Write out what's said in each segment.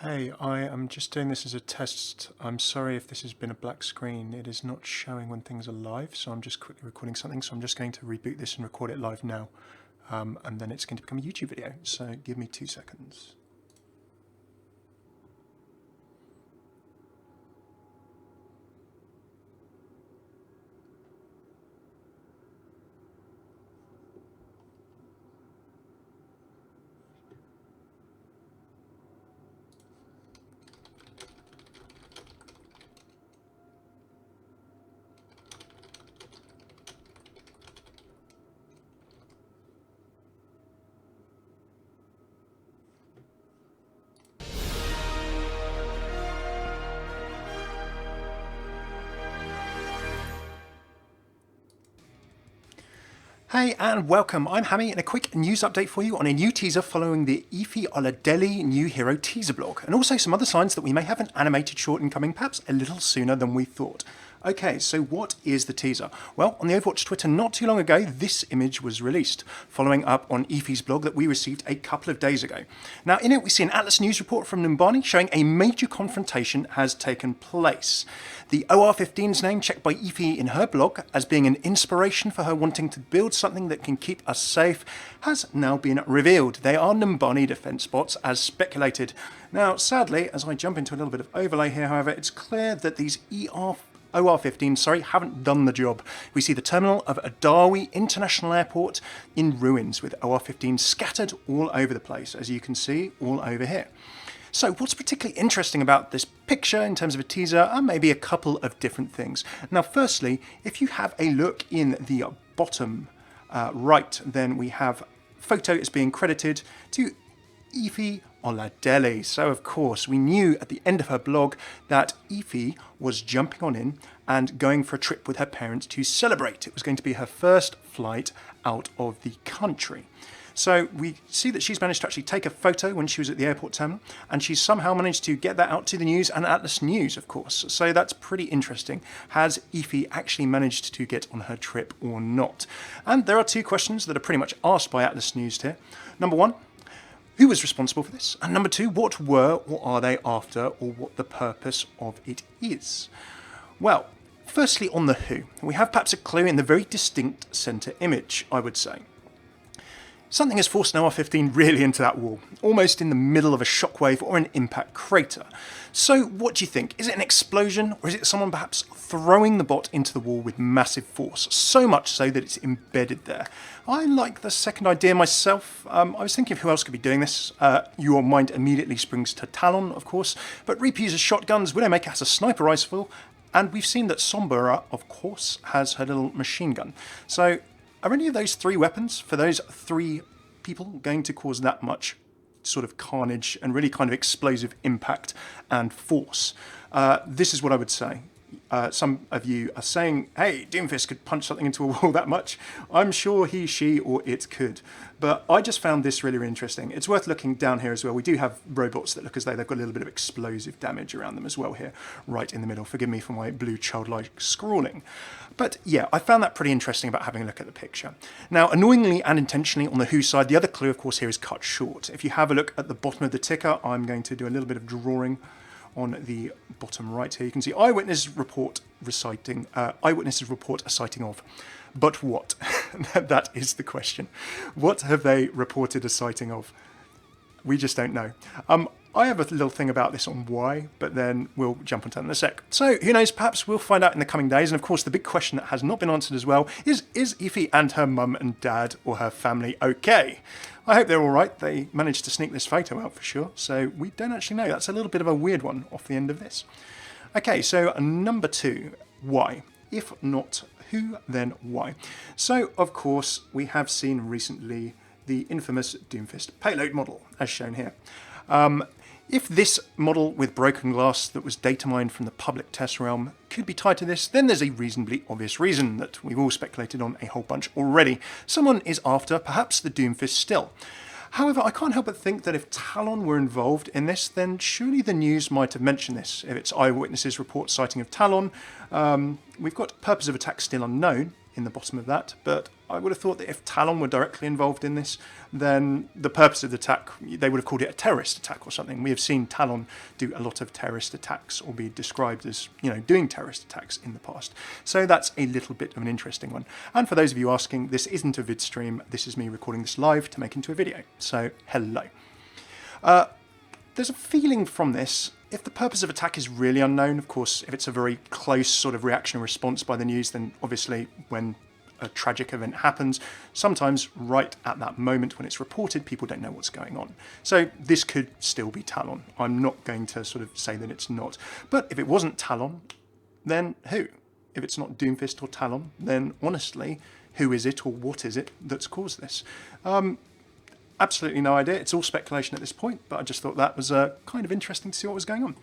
Hey, I am just doing this as a test. I'm sorry if this has been a black screen. It is not showing when things are live, so I'm just quickly recording something. So I'm just going to reboot this and record it live now. And then it's going to become a YouTube video. So give me 2 seconds. Hey and welcome, I'm Hammeh and a quick news update for you on a new teaser following the Efi Oladele new hero teaser blog, and also some other signs that we may have an animated short incoming perhaps a little sooner than we thought. Okay, so what is the teaser? Well, on the Overwatch Twitter not too long ago, this image was released, following up on Efi's blog that we received a couple of days ago. Now, in it we see an Atlas news report from Numbani showing a major confrontation has taken place. The OR15s name checked by Efi in her blog as being an inspiration for her wanting to build something that can keep us safe has now been revealed. They are Numbani defense bots as speculated. Now, sadly, as I jump into a little bit of overlay here, however, it's clear that these OR15s, haven't done the job. We see the terminal of Adawi International Airport in ruins with OR15s scattered all over the place, as you can see all over here. So what's particularly interesting about this picture in terms of a teaser are maybe a couple of different things. Now, firstly, if you have a look in the bottom right, then we have photo is being credited to Efi Oladele. So of course we knew at the end of her blog that Efi was jumping on in and going for a trip with her parents to celebrate. It was going to be her first flight out of the country. So we see that she's managed to actually take a photo when she was at the airport terminal, and she's somehow managed to get that out to the news and Atlas News, of course. So that's pretty interesting. Has Efi actually managed to get on her trip or not? And there are 2 questions that are pretty much asked by Atlas News here. Number 1, who was responsible for this? And number 2, what were or are they after, or what the purpose of it is? Well, firstly on the who, we have perhaps a clue in the very distinct centre image, I would say. Something has forced an OR15 really into that wall, almost in the middle of a shockwave or an impact crater. So what do you think? Is it an explosion, or is it someone perhaps throwing the bot into the wall with massive force, so much so that it's embedded there? I like the second idea myself. I was thinking of who else could be doing this. Your mind immediately springs to Talon, of course, but Reaper uses shotguns, Widowmaker has a sniper rifle, and we've seen that Sombra, of course, has her little machine gun. So are any of those 3 weapons, for those 3 people, going to cause that much sort of carnage and really kind of explosive impact and force? This is what I would say. Some of you are saying, hey, Doomfist could punch something into a wall that much. I'm sure he, she, or it could. But I just found this really, really interesting. It's worth looking down here as well. We do have robots that look as though they've got a little bit of explosive damage around them as well here, right in the middle. Forgive me for my blue childlike scrawling. But yeah, I found that pretty interesting about having a look at the picture. Now, annoyingly and intentionally on the who side, the other clue, of course, here is cut short. If you have a look at the bottom of the ticker, I'm going to do a little bit of drawing on the bottom right here. You can see eyewitnesses report a sighting of. But what? That is the question. What have they reported a sighting of? We just don't know. I have a little thing about this on why, but then we'll jump onto that in a sec. So who knows, perhaps we'll find out in the coming days. And of course, the big question that has not been answered as well is Efi and her mum and dad or her family okay? I hope they're all right. They managed to sneak this photo out for sure. So we don't actually know. That's a little bit of a weird one off the end of this. Okay, so number 2, why? If not who, then why? So, of course, we have seen recently the infamous Doomfist payload model, as shown here. If this model with broken glass that was data mined from the public test realm could be tied to this, then there's a reasonably obvious reason that we've all speculated on a whole bunch already. Someone is after perhaps the Doomfist still. However, I can't help but think that if Talon were involved in this, then surely the news might have mentioned this. If it's eyewitnesses report sighting of Talon, we've got purpose of attack still unknown in the bottom of that, but I would have thought that if Talon were directly involved in this, then the purpose of the attack, they would have called it a terrorist attack or something. We have seen Talon do a lot of terrorist attacks or be described as, doing terrorist attacks in the past. So that's a little bit of an interesting one. And for those of you asking, this isn't a vid stream. This is me recording this live to make into a video. So hello. There's a feeling from this, if the purpose of attack is really unknown, of course, if it's a very close sort of reaction and response by the news, then obviously when a tragic event happens, sometimes right at that moment when it's reported, people don't know what's going on. So this could still be Talon. I'm not going to sort of say that it's not. But if it wasn't Talon, then who? If it's not Doomfist or Talon, then honestly, who is it or what is it that's caused this? Absolutely no idea. It's all speculation at this point, but I just thought that was kind of interesting to see what was going on.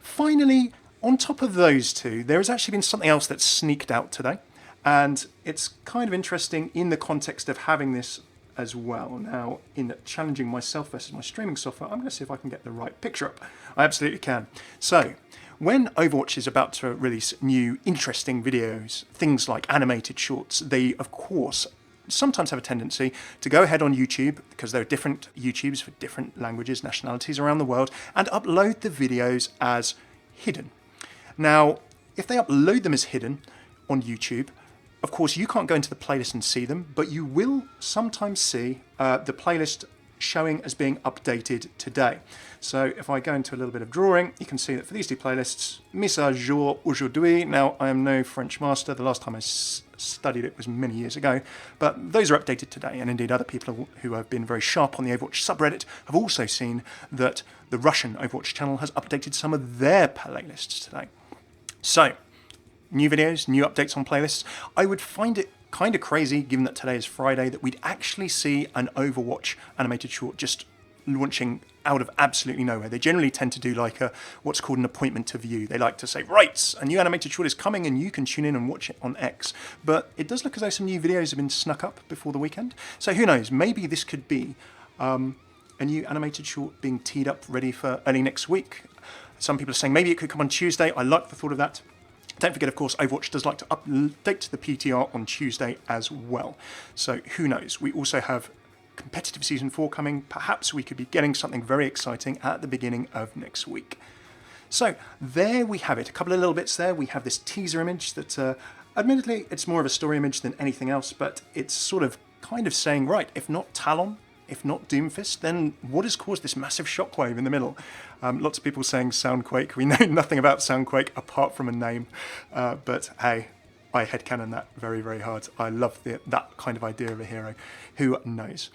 Finally, on top of those two, there has actually been something else that's sneaked out today. And it's kind of interesting in the context of having this as well. Now, in challenging myself versus my streaming software, I'm going to see if I can get the right picture up. I absolutely can. So, when Overwatch is about to release new interesting videos, things like animated shorts, they, of course, sometimes have a tendency to go ahead on YouTube, because there are different YouTubes for different languages, nationalities around the world, and upload the videos as hidden. Now, if they upload them as hidden on YouTube, of course, you can't go into the playlist and see them, but you will sometimes see the playlist showing as being updated today. So if I go into a little bit of drawing, you can see that for these two playlists, mise à jour aujourd'hui. Now, I am no French master. The last time I studied it was many years ago, but those are updated today. And indeed, other people who have been very sharp on the Overwatch subreddit have also seen that the Russian Overwatch channel has updated some of their playlists today. So, new videos, new updates on playlists. I would find it kind of crazy, given that today is Friday, that we'd actually see an Overwatch animated short just launching out of absolutely nowhere. They generally tend to do like what's called an appointment to view. They like to say, right, a new animated short is coming and you can tune in and watch it on X. But it does look as though some new videos have been snuck up before the weekend. So who knows, maybe this could be a new animated short being teed up ready for early next week. Some people are saying maybe it could come on Tuesday. I like the thought of that. Don't forget, of course, Overwatch does like to update the PTR on Tuesday as well. So who knows? We also have competitive Season 4 coming. Perhaps we could be getting something very exciting at the beginning of next week. So there we have it. A couple of little bits there. We have this teaser image that, admittedly, it's more of a story image than anything else, but it's sort of kind of saying, right, if not Talon, if not Doomfist, then what has caused this massive shockwave in the middle? Lots of people saying Soundquake. We know nothing about Soundquake apart from a name, but hey, I headcanon that very, very hard. I love that kind of idea of a hero. Who knows?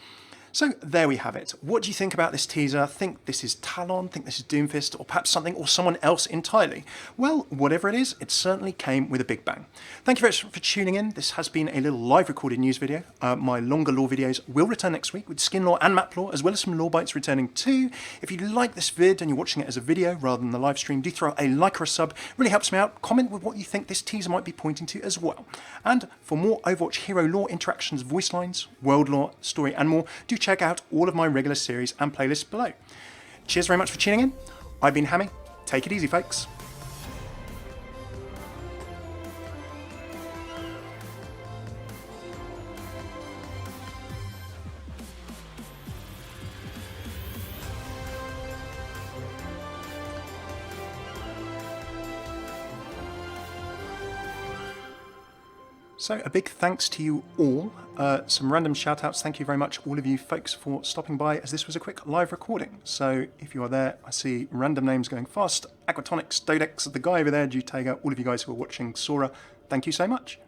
So there we have it. What do you think about this teaser? Think this is Talon? Think this is Doomfist? Or perhaps something or someone else entirely? Well, whatever it is, it certainly came with a big bang. Thank you very much for tuning in. This has been a little live recorded news video. My longer lore videos will return next week with skin lore and map lore, as well as some lore bites returning too. If you like this vid and you're watching it as a video rather than the live stream, do throw a like or a sub. It really helps me out. Comment with what you think this teaser might be pointing to as well. And for more Overwatch hero lore interactions, voice lines, world lore, story and more, do check out all of my regular series and playlists below. Cheers very much for tuning in. I've been Hammeh. Take it easy, folks. So a big thanks to you all. Some random shout outs. Thank you very much, all of you folks, for stopping by, as this was a quick live recording. So if you are there, I see random names going fast. Aquatonics, Dodex, the guy over there, Jutega, all of you guys who are watching Sora, thank you so much.